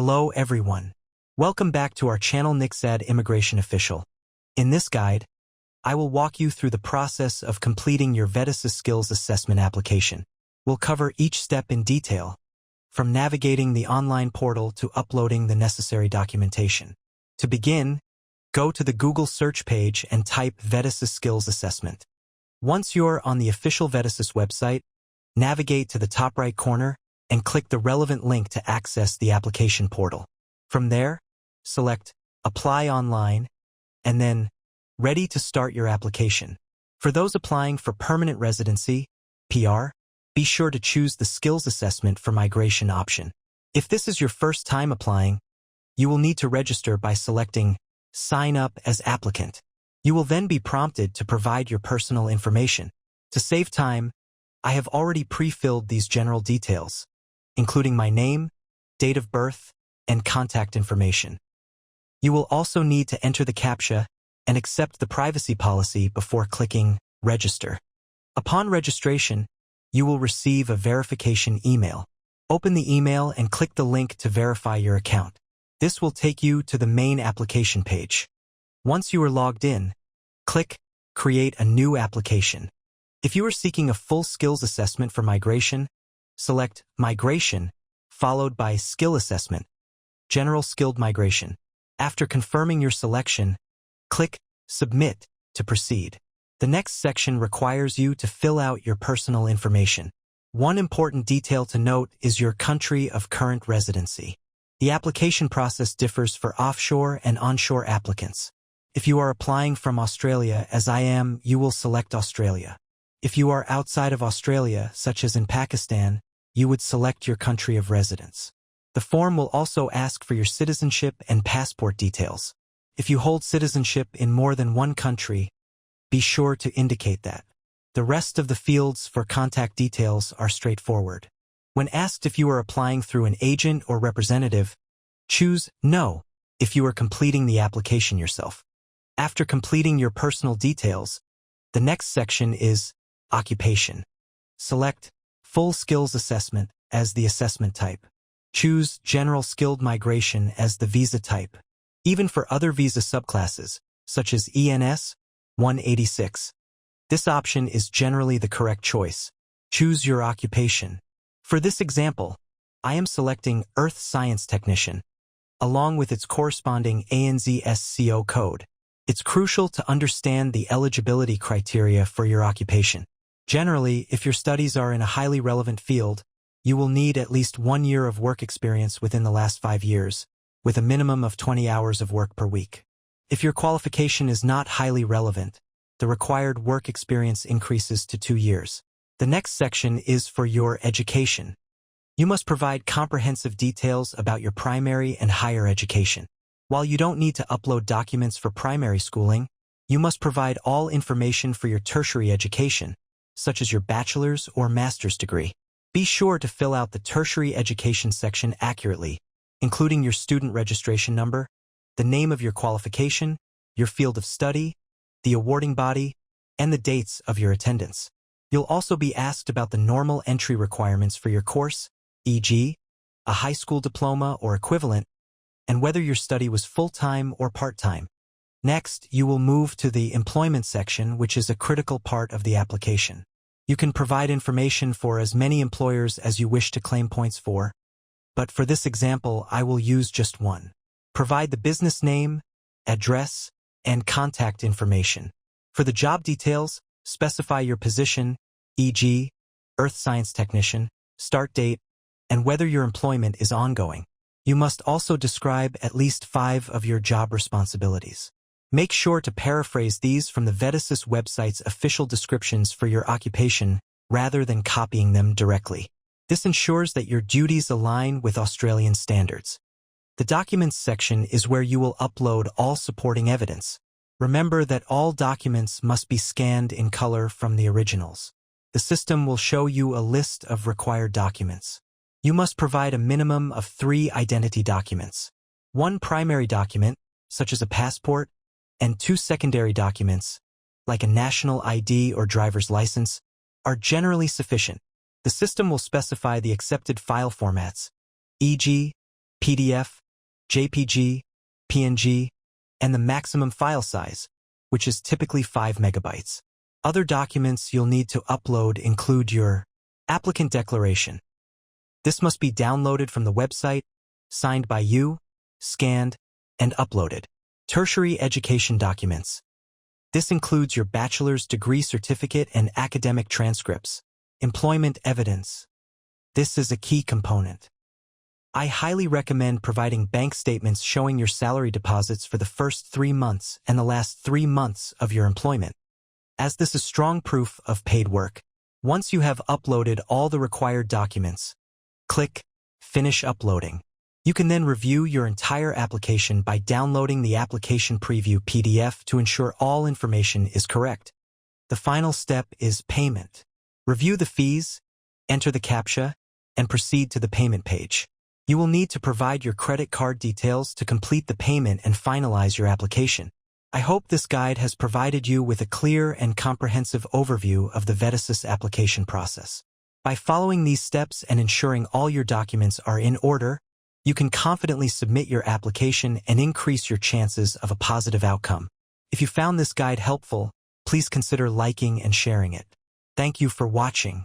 Hello everyone. Welcome back to our channel Nixad Immigration Official. In this guide, I will walk you through the process of completing your Vetassess Skills Assessment application. We'll cover each step in detail, from navigating the online portal to uploading the necessary documentation. To begin, go to the Google search page and type Vetassess Skills Assessment. Once you're on the official Vetassess website, navigate to the top right corner and click the relevant link to access the application portal. From there, select Apply Online and then Ready to start your application. For those applying for permanent residency, PR, be sure to choose the Skills Assessment for Migration option. If this is your first time applying, you will need to register by selecting Sign up as applicant. You will then be prompted to provide your personal information. To save time, I have already pre-filled these general details, including my name, date of birth, and contact information. You will also need to enter the CAPTCHA and accept the privacy policy before clicking Register. Upon registration, you will receive a verification email. Open the email and click the link to verify your account. This will take you to the main application page. Once you are logged in, click Create a new application. If you are seeking a full skills assessment for migration, select Migration, followed by Skill Assessment, General Skilled Migration. After confirming your selection, click Submit to proceed. The next section requires you to fill out your personal information. One important detail to note is your country of current residency. The application process differs for offshore and onshore applicants. If you are applying from Australia, as I am, you will select Australia. If you are outside of Australia, such as in Pakistan, you would select your country of residence. The form will also ask for your citizenship and passport details. If you hold citizenship in more than one country, be sure to indicate that. The rest of the fields for contact details are straightforward. When asked if you are applying through an agent or representative, choose No if you are completing the application yourself. After completing your personal details, the next section is Occupation. Select Full Skills Assessment as the assessment type. Choose General Skilled Migration as the visa type. Even for other visa subclasses, such as ENS 186, this option is generally the correct choice. Choose your occupation. For this example, I am selecting Earth Science Technician, along with its corresponding ANZ-SCO code. It's crucial to understand the eligibility criteria for your occupation. Generally, if your studies are in a highly relevant field, you will need at least 1 year of work experience within the last 5 years, with a minimum of 20 hours of work per week. If your qualification is not highly relevant, the required work experience increases to 2 years. The next section is for your education. You must provide comprehensive details about your primary and higher education. While you don't need to upload documents for primary schooling, you must provide all information for your tertiary education, such as your bachelor's or master's degree. Be sure to fill out the tertiary education section accurately, including your student registration number, the name of your qualification, your field of study, the awarding body, and the dates of your attendance. You'll also be asked about the normal entry requirements for your course, e.g., a high school diploma or equivalent, and whether your study was full-time or part-time. Next, you will move to the employment section, which is a critical part of the application. You can provide information for as many employers as you wish to claim points for, but for this example, I will use just one. Provide the business name, address, and contact information. For the job details, specify your position, e.g., Earth Science Technician, start date, and whether your employment is ongoing. You must also describe at least 5 of your job responsibilities. Make sure to paraphrase these from the Vetassess website's official descriptions for your occupation rather than copying them directly. This ensures that your duties align with Australian standards. The Documents section is where you will upload all supporting evidence. Remember that all documents must be scanned in color from the originals. The system will show you a list of required documents. You must provide a minimum of 3 identity documents. 1 primary document, such as a passport, and 2 secondary documents, like a national ID or driver's license, are generally sufficient. The system will specify the accepted file formats, e.g., PDF, JPG, PNG, and the maximum file size, which is typically 5 megabytes. Other documents you'll need to upload include your applicant declaration. This must be downloaded from the website, signed by you, scanned, and uploaded. Tertiary education documents. This includes your bachelor's degree certificate and academic transcripts. Employment evidence. This is a key component. I highly recommend providing bank statements showing your salary deposits for the first 3 months and the last 3 months of your employment, as this is strong proof of paid work. Once you have uploaded all the required documents, click Finish Uploading. You can then review your entire application by downloading the application preview PDF to ensure all information is correct. The final step is payment. Review the fees, enter the CAPTCHA, and proceed to the payment page. You will need to provide your credit card details to complete the payment and finalize your application. I hope this guide has provided you with a clear and comprehensive overview of the Vetassess application process. By following these steps and ensuring all your documents are in order, you can confidently submit your application and increase your chances of a positive outcome. If you found this guide helpful, please consider liking and sharing it. Thank you for watching.